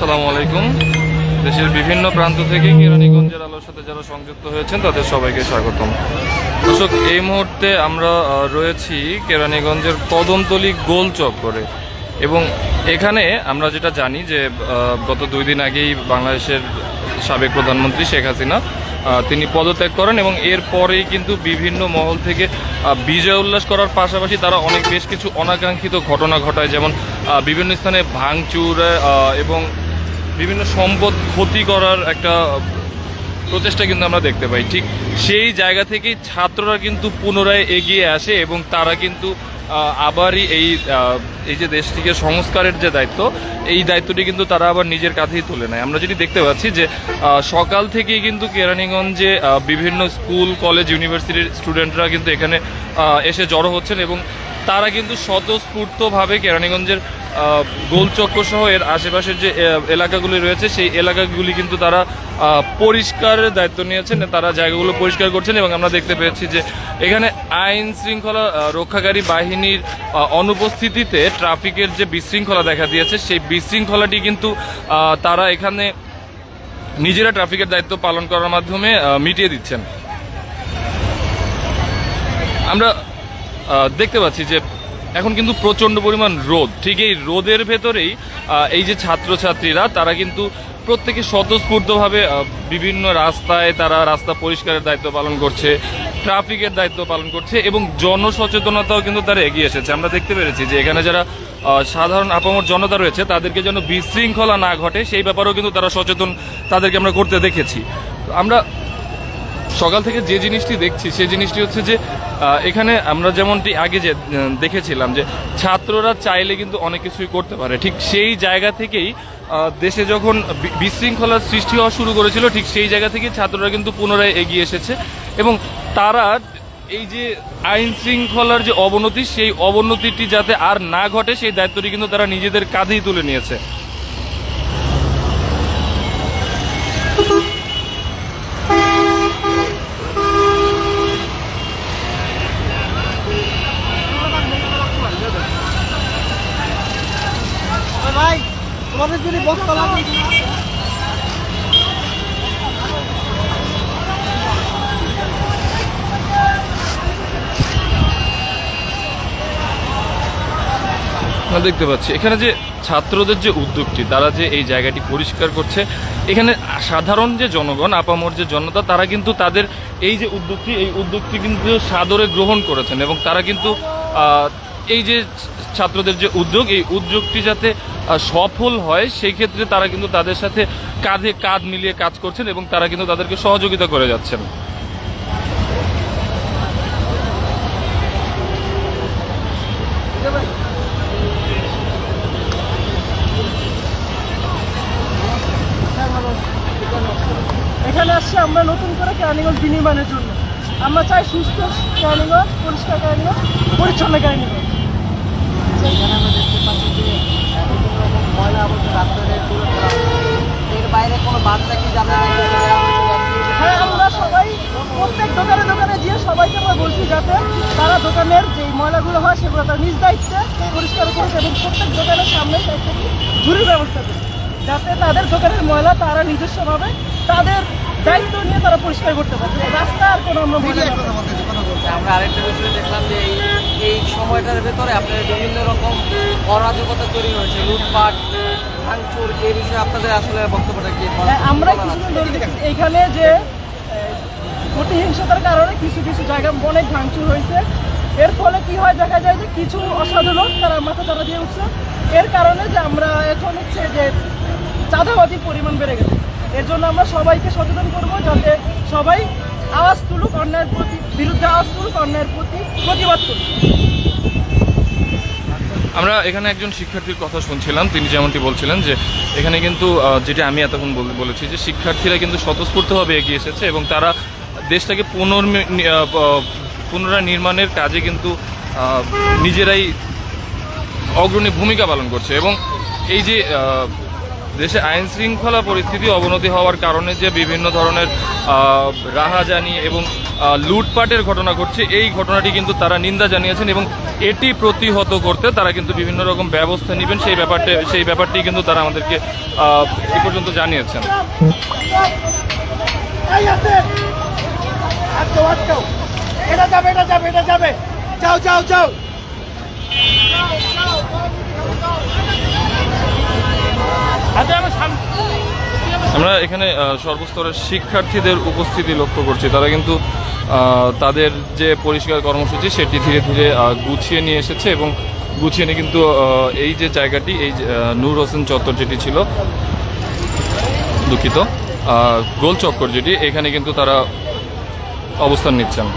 আসসালামু আলাইকুম। দেশের বিভিন্ন প্রান্ত থেকে কেরানীগঞ্জের আলোর সাথে যারা সংযুক্ত হয়েছেন তাদের সবাইকে স্বাগতম। দর্শক, এই মুহূর্তে আমরা রয়েছি কেরানীগঞ্জের কদমতলী গোল চত্বরে এবং এখানে আমরা যেটা জানি যে গত 2 দিন আগেই বাংলাদেশের সাবেক প্রধানমন্ত্রী শেখ হাসিনা তিনি পদত্যাগ করেন এবং এরপরেই কিন্তু বিভিন্ন মহল থেকে বিজয় উল্লাস করার পাশাপাশি তারা বেশ কিছু অনাকাঙ্ক্ষিত ঘটনা ঘটায়, যেমন বিভিন্ন স্থানে ভাঙচুর এবং বিভিন্ন সম্পদ ক্ষতি করার একটা প্রচেষ্টা কিন্তু আমরা দেখতে পাই। ঠিক সেই জায়গা থেকেই ছাত্ররা কিন্তু পুনরায় এগিয়ে আসে এবং তারা কিন্তু আবারই এই যে দেশটিকে সংস্কারের যে দায়িত্ব, এই দায়িত্বটি কিন্তু তারা আবার নিজের কাঁধেই তুলে নেয়। আমরা যেটি দেখতে পাচ্ছি যে সকাল থেকেই কিন্তু কেরানীগঞ্জে বিভিন্ন স্কুল, কলেজ, ইউনিভার্সিটির স্টুডেন্টরা কিন্তু এখানে এসে জড়ো হচ্ছেন এবং তারা কিন্তু স্বতঃস্ফূর্তভাবে কেরানীগঞ্জের গোলচক্র সহ এর আশেপাশের যে এলাকাগুলি রয়েছে সেই এলাকাগুলি কিন্তু তারা পরিষ্কারের দায়িত্ব নিয়েছেন, তারা জায়গাগুলো পরিষ্কার করছেন এবং আমরা দেখতে পেয়েছি যে এখানে আইন শৃঙ্খলা রক্ষাকারী বাহিনীর অনুপস্থিতিতে ট্রাফিকের যে বিশৃঙ্খলা দেখা দিয়েছে সেই বিশৃঙ্খলাটি কিন্তু তারা এখানে নিজেরা ট্রাফিকের দায়িত্ব পালন করার মাধ্যমে মিটিয়ে দিচ্ছেন। আমরা দেখতে পাচ্ছি যে এখন কিন্তু প্রচণ্ড পরিমাণ রোদ, ঠিক এই রোদের ভেতরেই এই যে ছাত্রছাত্রীরা তারা কিন্তু প্রত্যেকে স্বতঃস্ফূর্তভাবে বিভিন্ন রাস্তায় তারা রাস্তা পরিষ্কারের দায়িত্ব পালন করছে, ট্রাফিকের দায়িত্ব পালন করছে এবং জনসচেতনতাও কিন্তু তারা এগিয়ে এসেছে। আমরা দেখতে পেরেছি যে এখানে যারা সাধারণ আপামর জনতা রয়েছে তাদেরকে যেন বিশৃঙ্খলা না ঘটে সেই ব্যাপারেও কিন্তু তারা সচেতন তাদেরকে আমরা করতে দেখেছি। আমরা সকাল থেকে যে জিনিসটি দেখছি সেই জিনিসটি হচ্ছে যে এখানে আমরা যেমনটি আগে যে দেখেছিলাম যে ছাত্ররা চাইলে কিন্তু অনেক কিছুই করতে পারে, ঠিক সেই জায়গা থেকেই দেশে যখন বিশৃঙ্খলার সৃষ্টি হওয়া শুরু করেছিল ঠিক সেই জায়গা থেকে ছাত্ররা কিন্তু পুনরায় এগিয়ে এসেছে এবং তারা এই যে আইন শৃঙ্খলার যে অবনতি সেই অবনতিটি যাতে আর না ঘটে সেই দায়িত্বটি কিন্তু তারা নিজেদের কাঁধেই তুলে নিয়েছে। তোমাদের যদি বস্তা লাগে আমরা দেখতে পাচ্ছি এখানে যে ছাত্রদের যে উদ্যোগটি, তারা যে এই জায়গাটি পরিষ্কার করছে, এখানে সাধারণ যে জনগণ, আপামর যে জনতা, তারা কিন্তু তাদের এই যে উদ্যোগটি কিন্তু সাদরে গ্রহণ করেছেন এবং তারা কিন্তু এই যে ছাত্রদের যে উদ্যোগ, এই উদ্যোগটি যাতে সফল হয় সেই ক্ষেত্রে তারা কিন্তু তাদের সাথে কাঁধে কাঁধ মিলিয়ে কাজ করছেন এবং তারা কিন্তু তাদেরকে সহযোগিতা করে যাচ্ছেন। এখানে আসছে আমরা নতুন করে কেরানীগঞ্জ বিনির্মাণের জন্য। আমরা চাই সুস্থ কেরানীগঞ্জ, পরিষ্কার কেরানীগঞ্জ, পরিচ্ছন্ন কেরানীগঞ্জ। এখানে আমরা দেখতে পাচ্ছি যে বিভিন্ন রকম ময়লা আবর্জনা রাস্তায় তুলে ফেলা হচ্ছে। এর বাইরে কোনো বার্তা কি জানা হ্যাঁ, আমরা সবাই প্রত্যেক দোকানে দোকানে গিয়ে সবাইকে আমরা বলছি যাতে তারা দোকানের যে ময়লাগুলো হয় সেগুলো তার নিজ দায়িত্বে পরিষ্কার করছে এবং প্রত্যেক দোকানের সামনে একটা ঝুড়ির ব্যবস্থা করে যাতে তাদের দোকানের ময়লা তারা নিজস্বভাবে তাদের দায়িত্ব নিয়ে তারা পরিষ্কার করতে পারে। রাস্তা আর কোনো আমরা আমরা আরেকটা বিষয় দেখলাম যে এই সময়টার ভেতরে আপনার বিভিন্ন রকম অরাজকতা তৈরি হয়েছে, লুটপাট, ভাঙচুর, এই বিষয়ে আপনাদের আসলে বক্তব্যটা কি? আমরা কিছুদিন ধরে দেখছি এইখানে যে প্রতিহিংসতার কারণে কিছু কিছু জায়গায় অনেক ভাঙচুর হয়েছে। এর ফলে কি হয়, দেখা যায় যে কিছু অসাধু লোক তারা মাথা চারা দিয়ে উঠছে। এর কারণে যে আমরা এখন হচ্ছে যে চাঁদাবাজির পরিমাণ বেড়ে গেছে। এর জন্য আমরা সবাইকে সচেতন করবো যাতে সবাই আওয়াজ তুলুক, অন্যায়ের বিরুদ্ধে আওয়াজ তুলুক, অন্যায়ের প্রতি প্রতিবাদ করুক। আমরা এখানে একজন শিক্ষার্থীর কথা শুনছিলাম, তিনি যেমনটি বলছিলেন যে এখানে কিন্তু যেটা আমি এতক্ষণ বলেছি যে শিক্ষার্থীরা কিন্তু স্বতঃস্ফূর্তভাবে এগিয়ে এসেছে এবং তারা দেশটাকে পুনরায় নির্মাণের কাজে কিন্তু নিজেরাই অগ্রণী ভূমিকা পালন করছে এবং এই যে দেশে আইন শৃঙ্খলা পরিস্থিতি অবনতি হওয়ার কারণে যে বিভিন্ন ধরনের রাহাজানি এবং লুটপাটের ঘটনা ঘটছে, এই ঘটনাটি কিন্তু তারা নিন্দা জানিয়েছেন এবং এটি প্রতিহত করতে তারা কিন্তু বিভিন্ন রকম ব্যবস্থা নেবেন সেই ব্যাপারটি কিন্তু তারা আমাদেরকে এ পর্যন্ত জানিয়েছেন। এটা যাবে যাও যাও যাও। আমরা এখানে সর্বস্তরের শিক্ষার্থীদের উপস্থিতি লক্ষ্য করছি। তারা কিন্তু তাদের যে পরিষ্কার কর্মসূচি সেটি ধীরে ধীরে গুছিয়ে নিয়ে এসেছে এবং গুছিয়ে নিয়ে কিন্তু এই যে জায়গাটি, এই নূর হোসেন চত্বর যেটি ছিল, দুঃখিত, গোল চক্কর যেটি, এখানে কিন্তু তারা অবস্থান নিচ্ছেন।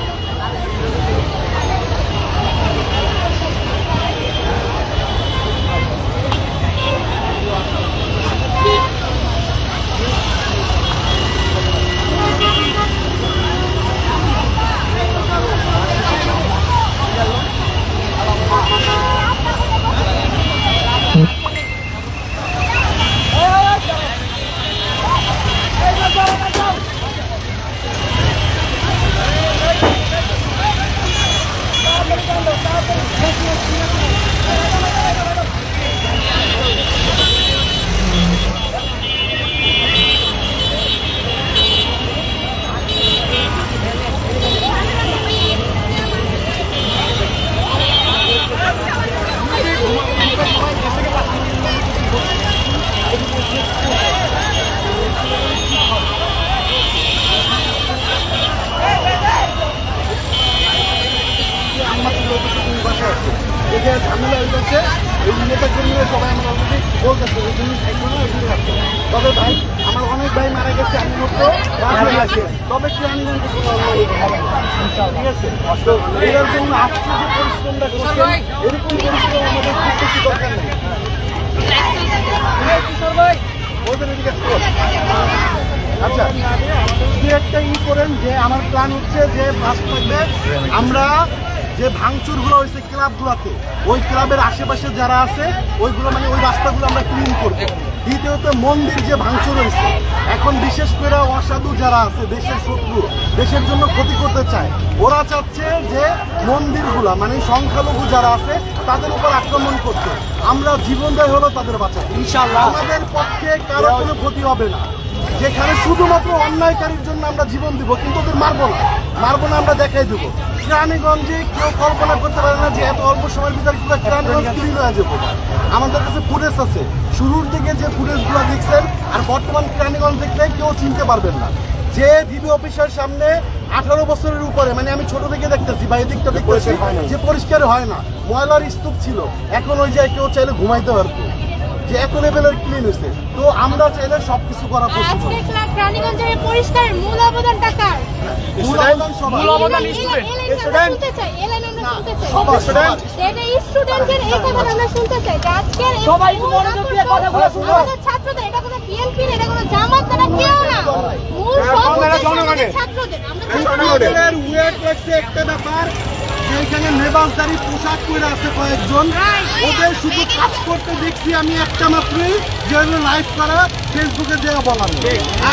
ঝামেলা হয়ে যাচ্ছে, এই নেতার জন্য সবাই আমার অলরেডি বলতেছে ওই জন্য তবে ভাই আমার অনেক ভাই মারা গেছে, আমি মতো তবে কেরানীগঞ্জে ঠিক আছে। তো এর জন্য আজকে যে পরিশ্রমটা করছেন, এরকম পরিশ্রম আমাদের খুব বেশি দরকার নেই। ওদের এদিকে আচ্ছা, দু একটা করেন যে আমার প্ল্যান হচ্ছে যে ফার্স্ট থাকবে আমরা যে ভাঙচুরগুলো হয়েছে ক্লাবগুলোতে, ওই ক্লাবের আশেপাশে যারা আছে ওইগুলো মানে ওই রাস্তাগুলো আমরা ক্লিন করবো। দ্বিতীয়ত মন্দির যে ভাঙচুর হয়েছে, এখন বিশেষ করে অসাধু যারা আছে, দেশের শত্রু, দেশের জন্য ক্ষতি করতে চায়, ওরা চাচ্ছে যে মন্দিরগুলা মানে সংখ্যালঘু যারা আছে তাদের উপর আক্রমণ করতে। আমরা জীবন দেয় হলো তাদের বাঁচাতে, ইনশাআল্লাহ আমাদের পক্ষে কারো কোনো ক্ষতি হবে না। যেখানে শুধুমাত্র অন্যায়কারীর জন্য আমরা জীবন দিব, কিন্তু ওদের মারবো না, আমরা দেখাই দেবো। কেরানীগঞ্জে কেউ কল্পনা করতে পারে না যে এত অল্প সময়ের ভিতরে পুরো কেরানীগঞ্জ ক্লিন হয়ে যাবো। আমাদের কাছে ফুটেজ আছে, শুরুর দিকে যে ফুটেজগুলো দেখছেন আর বর্তমান কেরানীগঞ্জ দেখলে কেউ চিনতে পারবেন না। যে ডিবি অফিসের সামনে 18 বছরের উপরে, মানে আমি ছোট থেকে দেখতেছি বা এদিকটা দেখতেছি যে পরিষ্কার হয় না, ময়লার স্তূপ ছিল, এখন ওই যে কেউ চাইলে ঘুমাইতে পারতো, যে এত লেভেলের ক্লিন হয়েছে। তো আমরা চাইলে সবকিছু করা পসিবল। রানীগঞ্জের পরিষ্কারের মূল অবদান টাকার মূল অবদান স্টুডেন্ট স্টুডেন্টের এই কথা আমরা শুনতে চাই। আজকের সবাই মনোযোগ দিয়ে কথাগুলো শুনুন। আমাদের ছাত্রদের, এটা কোনো বিএনপি এটা কোনো জামাত না, কেউ না, মূল ছাত্রদের। আমরা ওয়েট করছে একটা ব্যাপার, এখানে নেবাসদারি পোশাক পরে আছে কয়েকজন, ওদের শুধু কাজ করতে দেখছি আমি একটা মাত্রই, যেগুলো লাইভ করা ফেসবুকে দেওয়া বলার।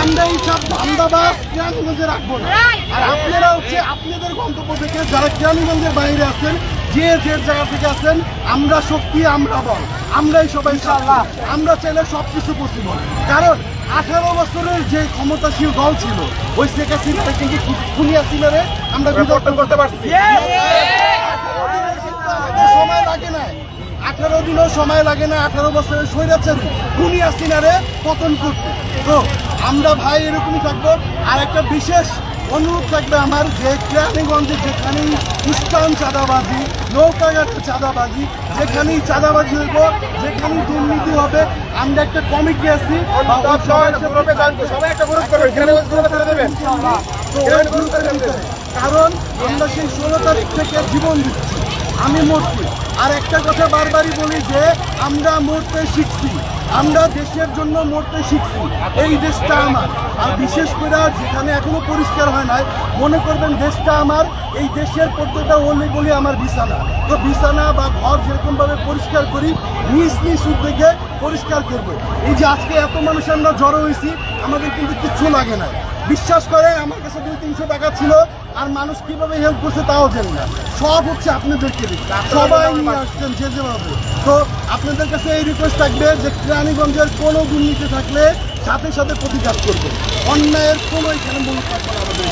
আমরা এই সব ধান্দাবাজ কেরানীগঞ্জে রাখবো না। আর আপনারা হচ্ছে আপনাদের গন্তব্য থেকে যারা কেরানীগঞ্জের বাইরে আছেন, যে জায়গা থেকে আছেন, আমরা শক্তি, আমরা বল, আমরাই সবাই ইনশাআল্লাহ। আমরা চাইলে সবকিছু পসিবল। কারণ 18 বছরের যে ক্ষমতাশীল দল ছিল, ওই শেখ হাসিনারে কিন্তু খুনি হাসিনারে আমরা বিবর্তন করতে পারছি। সময় লাগে না, 18 দিনও সময় লাগে না 18 বছরের স্বৈরাচারী খুনি হাসিনারে পতন করতে। তো আমরা ভাই এরকমই থাকবো। আর একটা বিশেষ অনুরোধ থাকবে আমার, যে কেরানীগঞ্জে যেখানেই ইস্টার্ন চাঁদাবাজি, নৌকাঘাটের চাঁদাবাজি, যেখানেই চাঁদাবাজি হইব, যেখানেই দুর্নীতি হবে, আমরা একটা কমিটি আছি, কারণ আমরা সেই 16 তারিখ থেকে জীবন দিচ্ছি, আমি মরছি। আর একটা কথা বারবারই বলি যে আমরা মরতে শিখছি, আমরা দেশের জন্য মরতে শিখছি। এই দেশটা আমার, আর বিশেষ করে যেখানে এখনো পরিষ্কার হয় নাই, মনে করবেন দেশটা আমার, এই দেশের প্রত্যেকটা অলি গলি আমার বিছানা। তো বিছানা বা ঘর যেরকম ভাবে পরিষ্কার করি, নিজ নিজ উদ্যোগে পরিষ্কার করবো। এই যে আজকে এত মানুষ আমরা জড়ো হয়েছি, আমাদের কিন্তু কিচ্ছু লাগে না। বিশ্বাস করে আমার কাছে 200-300 টাকা ছিল, আর মানুষ কিভাবে হেল্প করছে তাও জানি না। সব হচ্ছে আপনাদেরকে সবাই নিয়ে আসছেন যে যেভাবে। তো আপনাদের কাছে এই রিকোয়েস্ট থাকবে যে কেরানীগঞ্জের কোনো দুর্নীতি থাকলে সাথে সাথে প্রতিকার করবে, অন্যায়ের কোনো এখানে মূল থাকবে না আমাদের।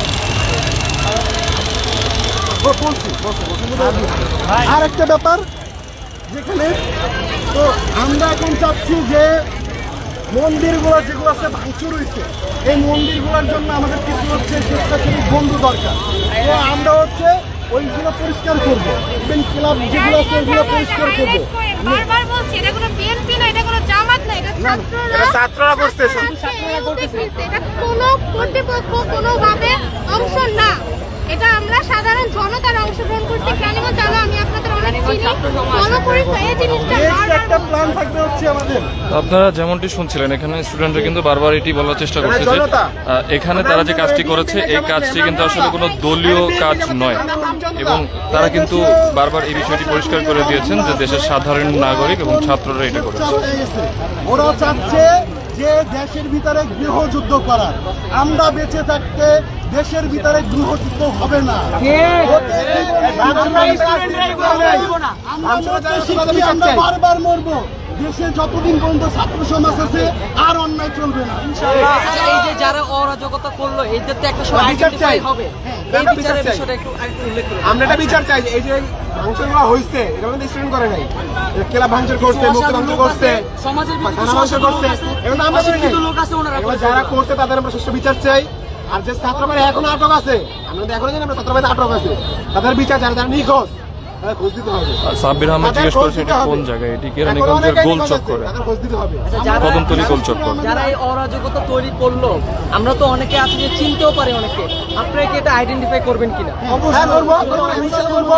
আর একটা ব্যাপার যেখানে, তো আমরা এখন চাচ্ছি যে মন্দিরগুলো যেগুলো আছে ভাঙচুর হয়েছে, এই মন্দিরগুলোর জন্য আমাদের কিছু হচ্ছে স্বেচ্ছাসেবী বন্ধু দরকার। তো আমরা হচ্ছে ওইগুলো পরিষ্কার করবো, ইভেন ক্লাব যেগুলো আছে ওইগুলো পরিষ্কার করবো। বারবার বলছি এটা কোনো বিএনপি না, এটা কোনো জামাত না, এটা ছাত্ররা করছে, এটা কোনো কর্তৃপক্ষ কোনোভাবে অংশ না, এটা আমরা সাধারণ জনতার অংশগ্রহণ করছি। কেরানীগঞ্জ জানো, আমি আপনাদের অনেক চিনি, গণপরিচয় এই জিনিসটা একটা প্ল্যান থাকবে হচ্ছে আমাদের। আপনারা যেমনটি শুনছিলেন, এখানে স্টুডেন্টরা কিন্তু বারবার এটি বলার চেষ্টা করছে যে এখানে তারা যে কাজটি করেছে এই কাজটি কিন্তু আসলে কোনো দলীয় কাজ নয়, এবং তারা কিন্তু বারবার এই বিষয়টি পরিষ্কার করে দিয়েছেন যে দেশের সাধারণ নাগরিক এবং ছাত্ররা এটা করেছে। ওরা চাচ্ছে যে দেশের ভিতরে গৃহযুদ্ধ করার, আমরা বেঁচে থাকতে দেশের ভিতরে গৃহযুদ্ধ হবে না। আমরা বারবার মরবো, দেশে যতদিন পর্যন্ত ছাত্র সমাজ আছে আর অন্যায় চলবে না। এই যে যারা অরাজকতা করলো এদের তো একটা সময় আইডেন্টিফাই হবে, এই বিচারের বিষয়টা একটু উল্লেখ করুন। আমরা একটা বিচার চাই যে এই যে ভাঙচুরগুলো হয়েছে এটা আমাদের স্টুডেন্ট করে নাই, ক্লাব ভাঙচুর করছে, মুক্ত ভাঙচুর করছে, সমাজের থানা ভাঙচুর করছে, এগুলো আমরা করি নাই। লোক আছে ওনারা এগুলো যারা করছে তাদের আমরা সুষ্ঠু বিচার চাই। আর যে ছাত্রবাড়ি এখনো আটক আছে, আমরা তো এখনো জানি আমরা ছাত্রবাড়ি আটক আছে, তাদের বিচার চাই, যারা নিখোঁজ তাদের খোঁজ দিতে হবে। আর সাব্বির আহমেদ জিজ্ঞেস করেছে এটা কোন জায়গায়, এটি কেরানীগঞ্জের গোল চক্করে, তাদের খোঁজ দিতে হবে। কদমতলী গোল চক্কর। যারা এই অরাজকতা তৈরি করলো, আমরা তো অনেকে আছে যে চিনতেও পারে অনেকে, আপনারা কি এটা আইডেন্টিফাই করবেন কিনা? হ্যাঁ, করবো, করবো।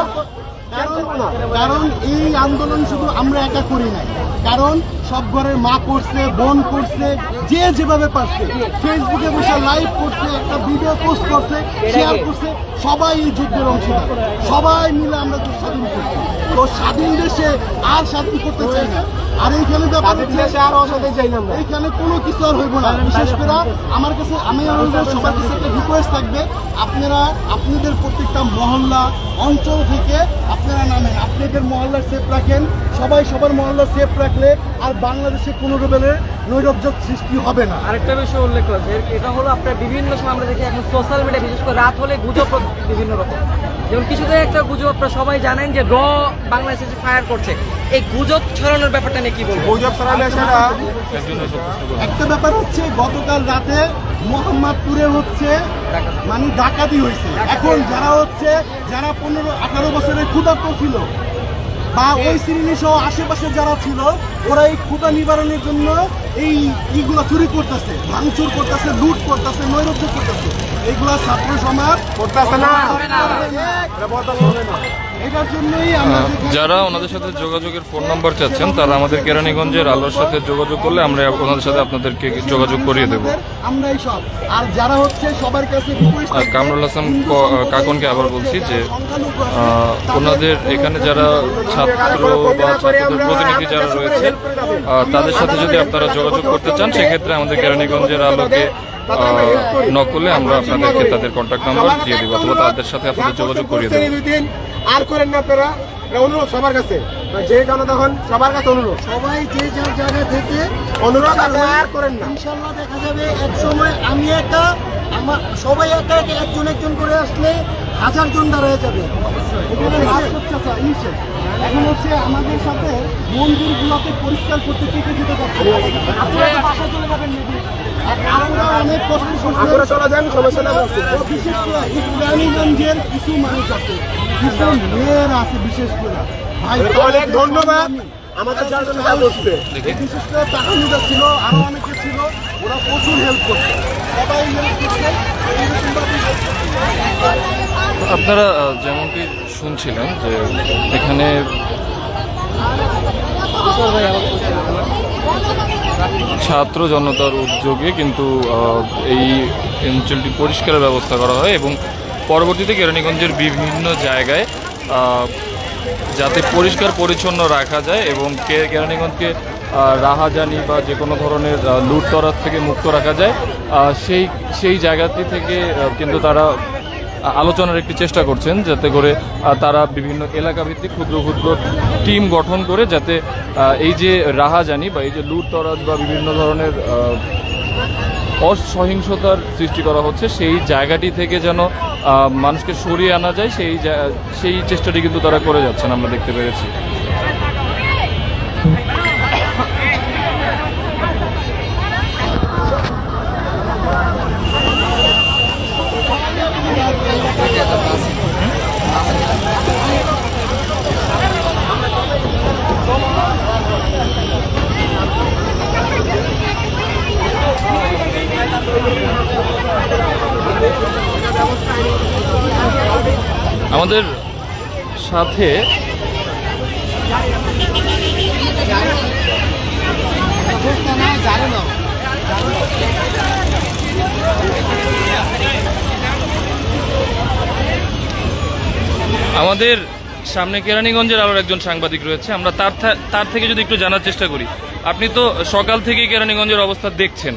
কারণ এই আন্দোলন শুধু আমরা একা করি নাই, কারণ সব ঘরের মা করছে, বোন করছে, যে যেভাবে পারছে, ফেসবুকে বসে লাইভ করছে, একটা ভিডিও পোস্ট করছে, শেয়ার করছে, সবাই এই যুদ্ধের অংশীদার, সবাই মিলে আমরা দেশ স্বাধীন করছি। তো স্বাধীন দেশে আর স্বাধীন করতে চাই না। আর এইখানে ব্যাপার হচ্ছে আর অসাধে চাই না আমরা। এইখানে কোনো কিছু আর হইব না। বিশেষ করে আমার কাছে, আমি সবার কাছে একটা রিকোয়েস্ট থাকবে, আপনারা আপনাদের প্রত্যেকটা মহল্লা অঞ্চল থেকে আপনারা নামেন, আপনাদের মহল্লা সেফ রাখেন, সবাই সবার মহল্লা সেফ রাখলে আর বাংলাদেশে কোনো রকমের নৈরাজ্য সৃষ্টি হবে না। আরেকটা বিষয় উল্লেখ করেছে, এটা হলো আপনার বিভিন্ন সময় আমরা দেখি এখন সোশ্যাল মিডিয়া, বিশেষ করে রাত হলে গুজব বিভিন্ন রকম, যেমন কিছুদিন একটা গুজব আপনারা সবাই জানেন যে বাংলাদেশে যে ফায়ার করছে, এই গুজব ছড়ানোর ব্যাপারটা নিয়ে কি বলবো? গুজব ছড়ালে সেটা একটা ব্যাপার হচ্ছে, গতকাল রাতে মোহাম্মদপুরে হচ্ছে মানে ডাকাতি হয়েছে। এখন যারা হচ্ছে যারা 15-18 বছরের ক্ষুধার্ত ছিল বা ওই শ্রেণী সহ আশেপাশে যারা ছিল, ওরা এই ক্ষুধা নিবারণের জন্য এই ইগুলো চুরি করতেছে, ভাঙচুর করতেছে, লুট করতেছে, নৈরাজ্য করতেছে। এইগুলা ছাত্র সমাজ করতেছে না, এটার জন্যই আমরা যারা ওনাদের সাথে যোগাযোগের ফোন নাম্বার চাচ্ছেন, তারা আমাদের কেরানীগঞ্জের আলোর সাথে যোগাযোগ করলে আমরা ওনাদের সাথে আপনাদেরকে যোগাযোগ করিয়ে দেবো। আমরাই সব। আর যারা হচ্ছে সবার কাছে request আর কামরুল হাসান কাকনকে আবার বলছি যে ওনাদের এখানে যারা ছাত্র বা ছাত্রদের প্রতিনিধি যারা রয়েছে, তাদের সাথে যদি আপনারা যোগাযোগ করতে চান, সেক্ষেত্রে আমাদের কেরানীগঞ্জের আলোকে নক করলে আমরা আপনাদেরকে তাদের কন্ট্যাক্ট নাম্বার দিয়ে দেবো, অথবা তাদের সাথে আপনাদের যোগাযোগ করিয়ে দেবো। আর করেন না আপনারা, এটা অনুরোধ সবার কাছে, যে জনতা হন সবার কাছে অনুরোধ, সবাই যে যার জায়গা থেকে অনুরোধ আর করেন না। ইনশাল্লাহ দেখা যাবে এক সময় আমি একা, আমার সবাই একা একা একজন একজন করে আসলে 1000 জন দাঁড়ায় যাবে। এখন হচ্ছে আমাদের সাথে মন্দিরগুলোকে পরিষ্কার করতে কেটে যেতে পারছে, আমরা অনেক কষ্ট আপনারা চলে যান, সমস্যা না। বিশেষ করে কেরানীগঞ্জের কিছু মানুষ আছে, কিছু মেয়ের আছে, বিশেষ করে ভাই অনেক ধন্যবাদ আমাদের যার জন্য হেল্প করছে। বিশেষ করে টাকা ছিল, আরো অনেকে ছিল, ওরা প্রচুর হেল্প করছে, সবাই হেল্প করছে। আপনারা যেমনটি শুনছিলেন যে এখানে ছাত্র জনতার উদ্যোগে কিন্তু এই অঞ্চলটি পরিষ্কারের ব্যবস্থা করা হয়, এবং পরবর্তীতে কেরানীগঞ্জের বিভিন্ন জায়গায় যাতে পরিষ্কার পরিচ্ছন্ন রাখা যায় এবং কেরানীগঞ্জকে রাহাজানি বা যে কোনো ধরনের লুটতরাজ থেকে মুক্ত রাখা যায়, সেই জায়গাটি থেকে কিন্তু তারা আলোচনার একটি চেষ্টা করছেন, যাতে করে তারা বিভিন্ন এলাকাভিত্তিক ক্ষুদ্র ক্ষুদ্র টিম গঠন করে যাতে এই যে রাহাজানি বা এই যে লুটতরাজ বা বিভিন্ন ধরনের অসহিংসতার সৃষ্টি করা হচ্ছে সেই জায়গাটি থেকে যেন মানুষকে সরিয়ে আনা যায়, সেই চেষ্টাটি কিন্তু তারা করে যাচ্ছেন, আমরা দেখতে পেরেছি। আমাদের সাথে আমাদের সামনে কেরানীগঞ্জের আরও একজন সাংবাদিক রয়েছে, আমরা তার থেকে যদি একটু জানার চেষ্টা করি। আপনি তো সকাল থেকেই কেরানীগঞ্জের অবস্থা দেখছেন,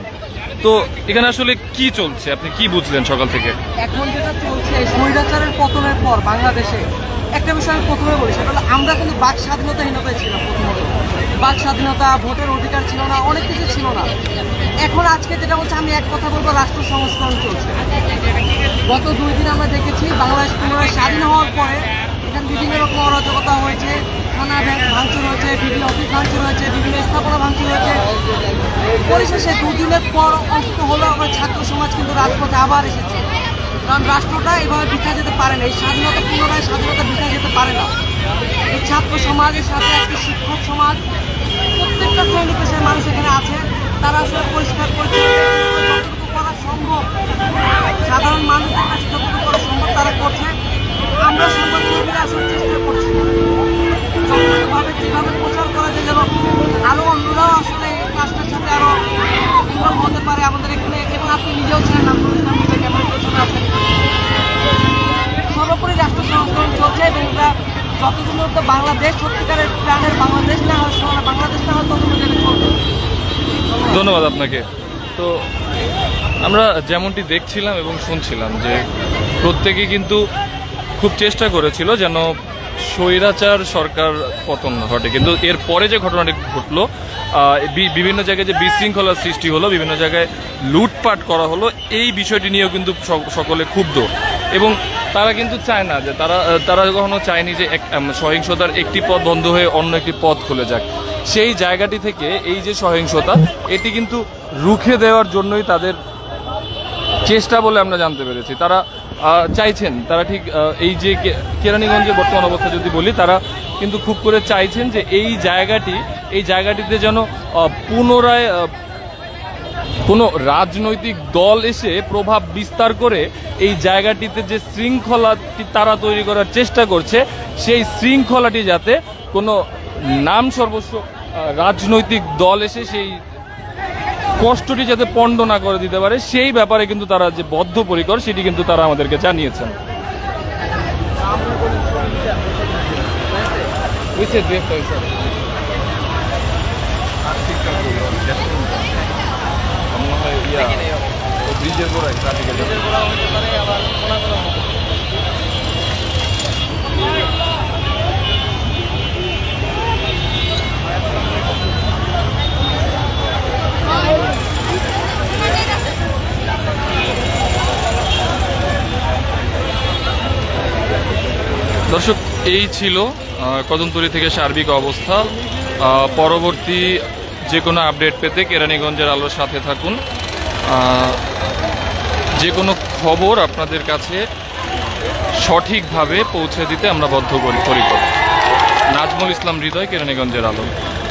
তো এখানে আসলে কি চলছে, আপনি কি বুঝলেন সকাল থেকে? এখন যেটা চলছে স্বৈরাচারের পতনের পর বাংলাদেশে একটা বিষয় আমি প্রথমে বলি, সেটা হলো আমরা কিন্তু বাক স্বাধীনতাহীনতায় ছিলাম। প্রথমত বাক স্বাধীনতা, ভোটের অধিকার ছিল না, অনেক কিছু ছিল না। এখন আজকে যেটা হচ্ছে, আমি এক কথা বলবো, রাষ্ট্র সংস্করণ চলছে। গত 2 দিন আমরা দেখেছি বাংলাদেশ পুনরায় স্বাধীন হওয়ার পরে এখানে বিভিন্ন রকম অরাজকতা হয়েছে, থানা ভাঙচুর হয়েছে, বিভিন্ন অফিস ভাঙচুর হয়েছে, বিভিন্ন স্থাপনা ভাঙচুর হয়েছে। পরিশেষে 2 দিনের পর অন্তত হলো আমার ছাত্র সমাজ কিন্তু রাজপথে আবার এসেছে, কারণ রাষ্ট্রটা এভাবে বৃথা যেতে পারে না, এই স্বাধীনতা পুনরায় স্বাধীনতা বৃথা যেতে পারে না। এই ছাত্র সমাজের সাথে আজকে শিক্ষক সমাজ, প্রত্যেকটা শ্রেণী পেশার মানুষ এখানে আছে, তারা আসলে পরিষ্কার পরিচ্ছন্ন যতটুকু করা সম্ভব, সাধারণ মানুষদের কাছে যতটুকু করা সম্ভব তারা করছে। আমরা সংবাদকর্মীরা আসলে চেষ্টা করছি যতটুকুভাবে কীভাবে প্রচার করা যায়, যেন আরও অন্যরাও আসলে এই কাজটার সাথে আরও ইনভলভ হতে পারে আমাদের এখানে। এবং আপনি নিজেও ছিলেন, ক্যামেরার পেছনে আছেন। সর্বোপরি রাষ্ট্র সংস্করণ চলছে এবং এটা যতদিন তো বাংলাদেশ সত্যিকারের প্রাণের বাংলাদেশ না হয়, বাংলাদেশ না হয় ততদিন এটা চলবে। ধন্যবাদ আপনাকে। তো আমরা যেমনটি দেখছিলাম এবং শুনছিলাম যে প্রত্যেকেই কিন্তু খুব চেষ্টা করেছিল যেন স্বৈরাচার সরকার পতন ঘটে, কিন্তু এর পরে যে ঘটনাটি ঘটলো, বিভিন্ন জায়গায় যে বিশৃঙ্খলার সৃষ্টি হলো, বিভিন্ন জায়গায় লুটপাট করা হলো, এই বিষয়টি নিয়েও কিন্তু সকলে ক্ষুব্ধ এবং তারা কিন্তু চায় না যে তারা কখনো চায়নি যে সহিংসতার একটি পথ বন্ধ হয়ে অন্য একটি পথ খুলে যাক। সেই জায়গাটি থেকে এই যে সহিংসতা, এটি কিন্তু রুখে দেওয়ার জন্যই তাদের চেষ্টা বলে আমরা জানতে পেরেছি। তারা চাইছেন, তারা ঠিক এই যে কেরানীগঞ্জের বর্তমান অবস্থা যদি বলি, তারা কিন্তু খুব করে চাইছেন যে এই জায়গাটিতে যেন পুনরায় কোনো রাজনৈতিক দল এসে প্রভাব বিস্তার করে এই জায়গাটিতে যে শৃঙ্খলাটি তারা তৈরি করার চেষ্টা করছে, সেই শৃঙ্খলাটি যাতে কোনো নাম সর্বস্ব রাজনৈতিক দল এসে সেই কষ্টটি যাতে পণ্ড না করে দিতে পারে, সেই ব্যাপারে কিন্তু তারা যে বদ্ধপরিকর সেটি কিন্তু তারা আমাদেরকে জানিয়েছেন। দর্শক, এই ছিল কদমতলী থেকে সার্বিক অবস্থা। পরবর্তী যে কোনো আপডেট পেতে কেরানীগঞ্জের আলোর সাথে থাকুন। যে কোনো খবর আপনাদের কাছে সঠিকভাবে পৌঁছে দিতে আমরা বদ্ধপরিকর। নাজমুল ইসলাম হৃদয়, কেরানীগঞ্জের আলো।